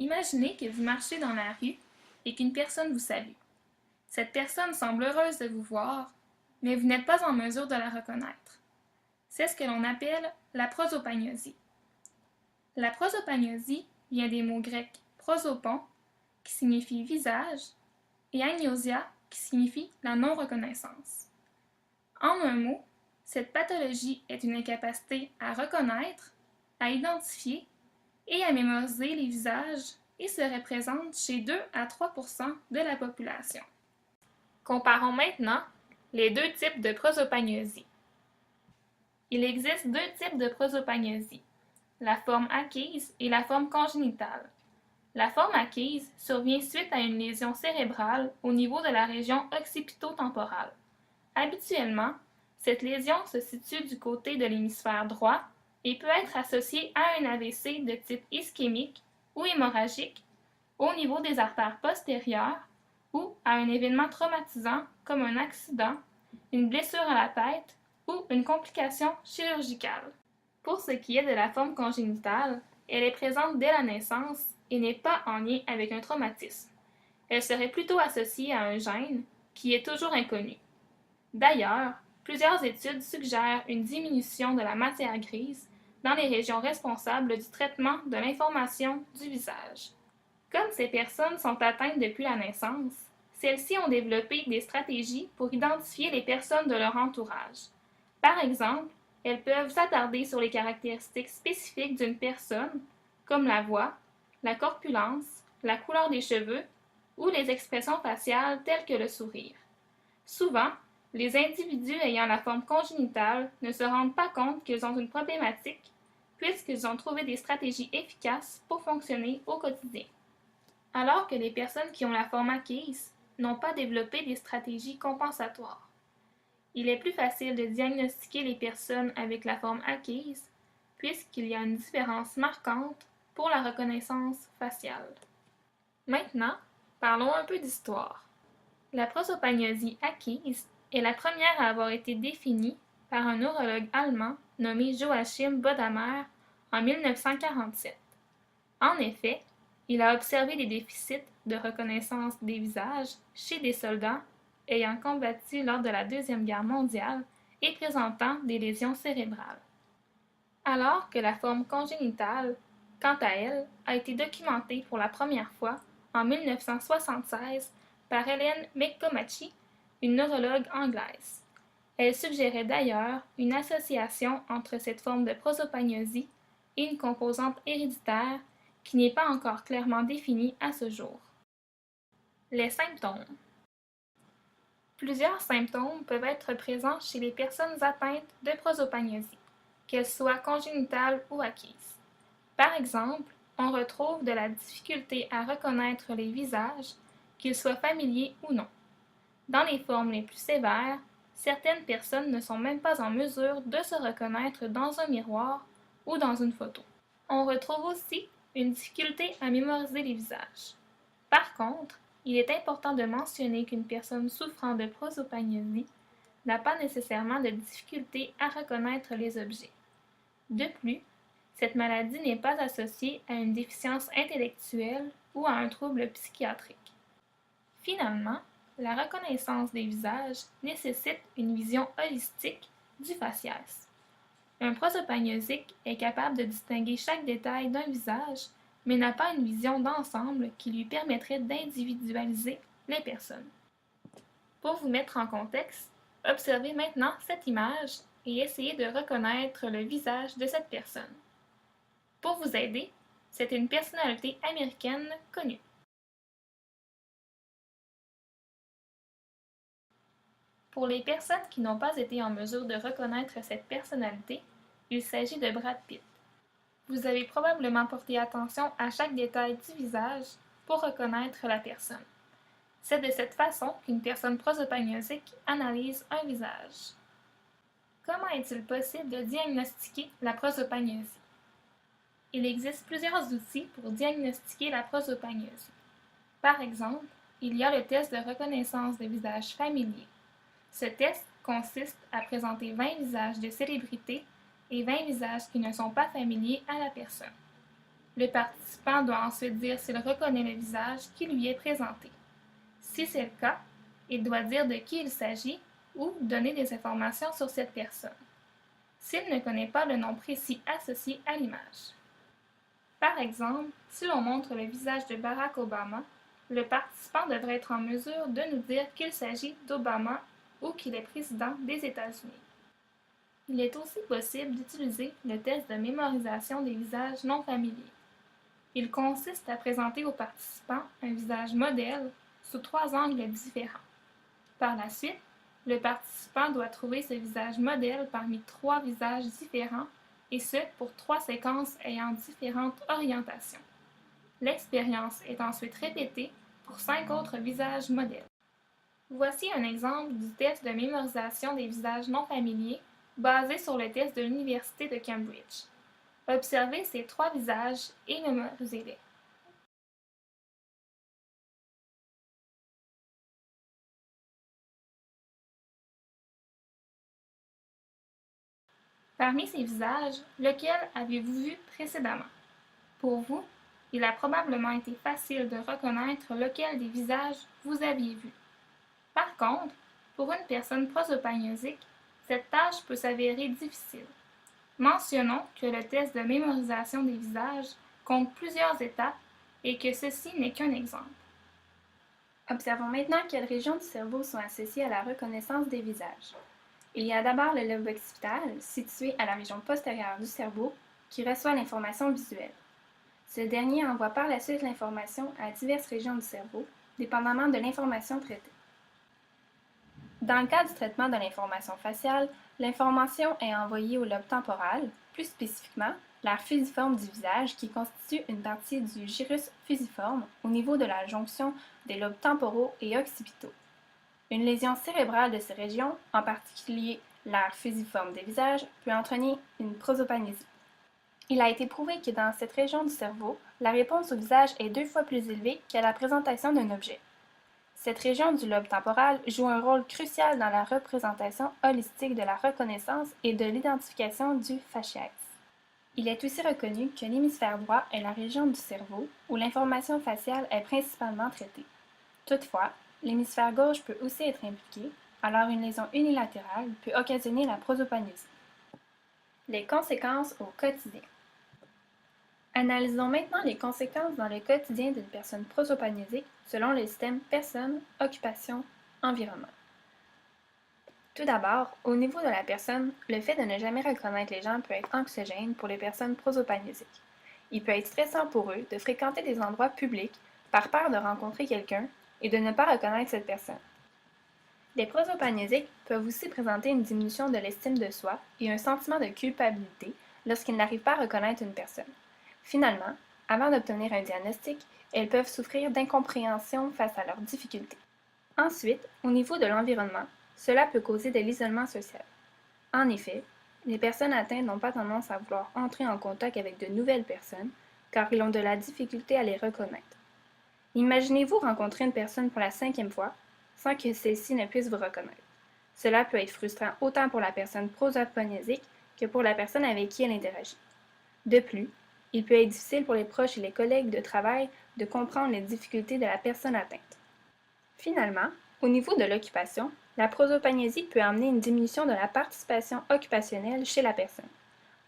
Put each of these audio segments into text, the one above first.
Imaginez que vous marchez dans la rue et qu'une personne vous salue. Cette personne semble heureuse de vous voir, mais vous n'êtes pas en mesure de la reconnaître. C'est ce que l'on appelle la prosopagnosie. La prosopagnosie vient des mots grecs prosopon, qui signifie visage, et agnosia, qui signifie la non-reconnaissance. En un mot, cette pathologie est une incapacité à reconnaître, à identifier et à mémoriser les visages et se représente chez 2 à 3 de la population. Comparons maintenant les deux types de prosopagnosie. Il existe deux types de prosopagnosie, la forme acquise et la forme congénitale. La forme acquise survient suite à une lésion cérébrale au niveau de la région occipito-temporale. Habituellement, cette lésion se situe du côté de l'hémisphère droit et peut être associée à un AVC de type ischémique ou hémorragique au niveau des artères postérieures ou à un événement traumatisant comme un accident, une blessure à la tête ou une complication chirurgicale. Pour ce qui est de la forme congénitale, elle est présente dès la naissance et n'est pas en lien avec un traumatisme. Elle serait plutôt associée à un gène qui est toujours inconnu. D'ailleurs, plusieurs études suggèrent une diminution de la matière grise dans les régions responsables du traitement de l'information du visage. Comme ces personnes sont atteintes depuis la naissance, celles-ci ont développé des stratégies pour identifier les personnes de leur entourage. Par exemple, elles peuvent s'attarder sur les caractéristiques spécifiques d'une personne, comme la voix, la corpulence, la couleur des cheveux ou les expressions faciales telles que le sourire. Souvent, les individus ayant la forme congénitale ne se rendent pas compte qu'ils ont une problématique puisqu'ils ont trouvé des stratégies efficaces pour fonctionner au quotidien. Alors que les personnes qui ont la forme acquise n'ont pas développé des stratégies compensatoires. Il est plus facile de diagnostiquer les personnes avec la forme acquise puisqu'il y a une différence marquante pour la reconnaissance faciale. Maintenant, parlons un peu d'histoire. La prosopagnosie acquise est la première à avoir été définie par un neurologue allemand nommé Joachim Bodamer en 1947. En effet, il a observé des déficits de reconnaissance des visages chez des soldats ayant combattu lors de la Deuxième Guerre mondiale et présentant des lésions cérébrales. Alors que la forme congénitale, quant à elle, a été documentée pour la première fois en 1976 par Helen McComachi, une neurologue anglaise. Elle suggérait d'ailleurs une association entre cette forme de prosopagnosie et une composante héréditaire qui n'est pas encore clairement définie à ce jour. Les symptômes. Plusieurs symptômes peuvent être présents chez les personnes atteintes de prosopagnosie, qu'elles soient congénitales ou acquises. Par exemple, on retrouve de la difficulté à reconnaître les visages, qu'ils soient familiers ou non. Dans les formes les plus sévères, certaines personnes ne sont même pas en mesure de se reconnaître dans un miroir ou dans une photo. On retrouve aussi une difficulté à mémoriser les visages. Par contre, il est important de mentionner qu'une personne souffrant de prosopagnosie n'a pas nécessairement de difficulté à reconnaître les objets. De plus, cette maladie n'est pas associée à une déficience intellectuelle ou à un trouble psychiatrique. Finalement, la reconnaissance des visages nécessite une vision holistique du faciès. Un prosopagnosique est capable de distinguer chaque détail d'un visage, mais n'a pas une vision d'ensemble qui lui permettrait d'individualiser les personnes. Pour vous mettre en contexte, observez maintenant cette image et essayez de reconnaître le visage de cette personne. Pour vous aider, c'est une personnalité américaine connue. Pour les personnes qui n'ont pas été en mesure de reconnaître cette personnalité, il s'agit de Brad Pitt. Vous avez probablement porté attention à chaque détail du visage pour reconnaître la personne. C'est de cette façon qu'une personne prosopagnosique analyse un visage. Comment est-il possible de diagnostiquer la prosopagnosie? Il existe plusieurs outils pour diagnostiquer la prosopagnosie. Par exemple, il y a le test de reconnaissance de visage familier. Ce test consiste à présenter 20 visages de célébrités et 20 visages qui ne sont pas familiers à la personne. Le participant doit ensuite dire s'il reconnaît le visage qui lui est présenté. Si c'est le cas, il doit dire de qui il s'agit ou donner des informations sur cette personne, s'il ne connaît pas le nom précis associé à l'image. Par exemple, si l'on montre le visage de Barack Obama, le participant devrait être en mesure de nous dire qu'il s'agit d'Obama ou qu'il est président des États-Unis. Il est aussi possible d'utiliser le test de mémorisation des visages non familiers. Il consiste à présenter aux participants un visage modèle sous 3 angles différents. Par la suite, le participant doit trouver ce visage modèle parmi 3 visages différents, et ce pour 3 séquences ayant différentes orientations. L'expérience est ensuite répétée pour 5 autres visages modèles. Voici un exemple du test de mémorisation des visages non familiers basé sur le test de l'Université de Cambridge. Observez ces 3 visages et mémorisez-les. Parmi ces visages, lequel avez-vous vu précédemment? Pour vous, il a probablement été facile de reconnaître lequel des visages vous aviez vu. Par contre, pour une personne prosopagnosique, cette tâche peut s'avérer difficile. Mentionnons que le test de mémorisation des visages compte plusieurs étapes et que ceci n'est qu'un exemple. Observons maintenant quelles régions du cerveau sont associées à la reconnaissance des visages. Il y a d'abord le lobe occipital, situé à la région postérieure du cerveau, qui reçoit l'information visuelle. Ce dernier envoie par la suite l'information à diverses régions du cerveau, dépendamment de l'information traitée. Dans le cas du traitement de l'information faciale, l'information est envoyée au lobe temporal, plus spécifiquement l'aire fusiforme du visage qui constitue une partie du gyrus fusiforme au niveau de la jonction des lobes temporaux et occipitaux. Une lésion cérébrale de ces régions, en particulier l'aire fusiforme des visages, peut entraîner une prosopagnosie. Il a été prouvé que dans cette région du cerveau, la réponse au visage est 2 fois plus élevée qu'à la présentation d'un objet. Cette région du lobe temporal joue un rôle crucial dans la représentation holistique de la reconnaissance et de l'identification du faciès. Il est aussi reconnu que l'hémisphère droit est la région du cerveau où l'information faciale est principalement traitée. Toutefois, l'hémisphère gauche peut aussi être impliqué, alors une lésion unilatérale peut occasionner la prosopagnosie. Les conséquences au quotidien. Analysons maintenant les conséquences dans le quotidien d'une personne prosopagnosique selon le système personne, occupation, environnement. Tout d'abord, au niveau de la personne, le fait de ne jamais reconnaître les gens peut être anxiogène pour les personnes prosopagnosiques. Il peut être stressant pour eux de fréquenter des endroits publics par peur de rencontrer quelqu'un et de ne pas reconnaître cette personne. Les prosopagnosiques peuvent aussi présenter une diminution de l'estime de soi et un sentiment de culpabilité lorsqu'ils n'arrivent pas à reconnaître une personne. Finalement, avant d'obtenir un diagnostic, elles peuvent souffrir d'incompréhension face à leurs difficultés. Ensuite, au niveau de l'environnement, cela peut causer de l'isolement social. En effet, les personnes atteintes n'ont pas tendance à vouloir entrer en contact avec de nouvelles personnes car ils ont de la difficulté à les reconnaître. Imaginez-vous rencontrer une personne pour la 5e fois sans que celle-ci ne puisse vous reconnaître. Cela peut être frustrant autant pour la personne prosopagnosique que pour la personne avec qui elle interagit. De plus, il peut être difficile pour les proches et les collègues de travail de comprendre les difficultés de la personne atteinte. Finalement, au niveau de l'occupation, la prosopagnosie peut amener une diminution de la participation occupationnelle chez la personne.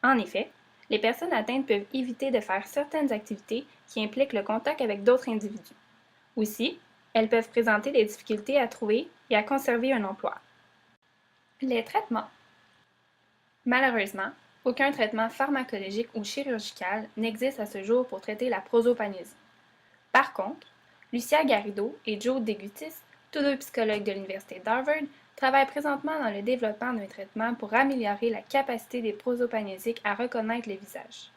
En effet, les personnes atteintes peuvent éviter de faire certaines activités qui impliquent le contact avec d'autres individus. Aussi, elles peuvent présenter des difficultés à trouver et à conserver un emploi. Les traitements. Malheureusement, aucun traitement pharmacologique ou chirurgical n'existe à ce jour pour traiter la prosopagnosie. Par contre, Lucia Garrido et Joe Degutis, tous deux psychologues de l'Université d'Harvard, travaillent présentement dans le développement d'un traitement pour améliorer la capacité des prosopagnosiques à reconnaître les visages.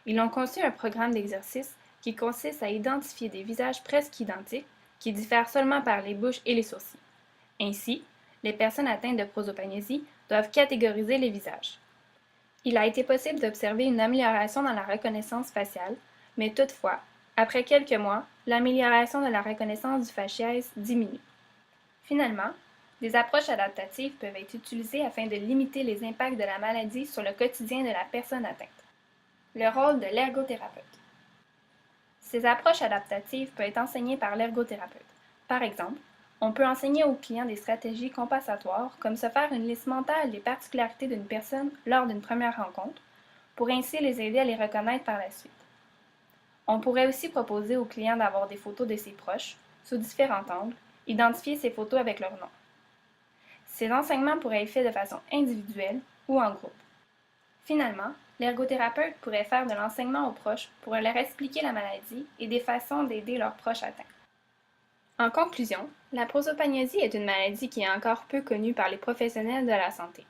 Ils ont conçu un programme d'exercice qui consiste à identifier des visages presque identiques qui diffèrent seulement par les bouches et les sourcils. Ainsi, les personnes atteintes de prosopagnosie doivent catégoriser les visages. Il a été possible d'observer une amélioration dans la reconnaissance faciale, mais toutefois, après quelques mois, l'amélioration de la reconnaissance du faciès diminue. Finalement, des approches adaptatives peuvent être utilisées afin de limiter les impacts de la maladie sur le quotidien de la personne atteinte. Le rôle de l'ergothérapeute. Ces approches adaptatives peuvent être enseignées par l'ergothérapeute. Par exemple, on peut enseigner aux clients des stratégies compensatoires, comme se faire une liste mentale des particularités d'une personne lors d'une première rencontre, pour ainsi les aider à les reconnaître par la suite. On pourrait aussi proposer aux clients d'avoir des photos de ses proches, sous différents angles, identifier ces photos avec leur nom. Ces enseignements pourraient être faits de façon individuelle ou en groupe. Finalement, l'ergothérapeute pourrait faire de l'enseignement aux proches pour leur expliquer la maladie et des façons d'aider leurs proches atteints. En conclusion, la prosopagnosie est une maladie qui est encore peu connue par les professionnels de la santé,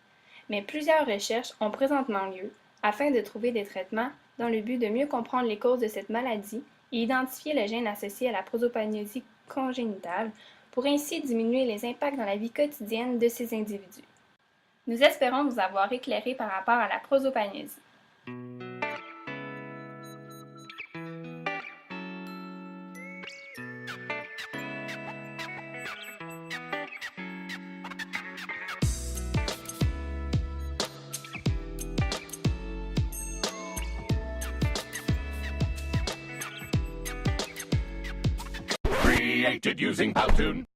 mais plusieurs recherches ont présentement lieu afin de trouver des traitements dans le but de mieux comprendre les causes de cette maladie et identifier le gène associé à la prosopagnosie congénitale pour ainsi diminuer les impacts dans la vie quotidienne de ces individus. Nous espérons vous avoir éclairé par rapport à la prosopagnosie. Created using Powtoon.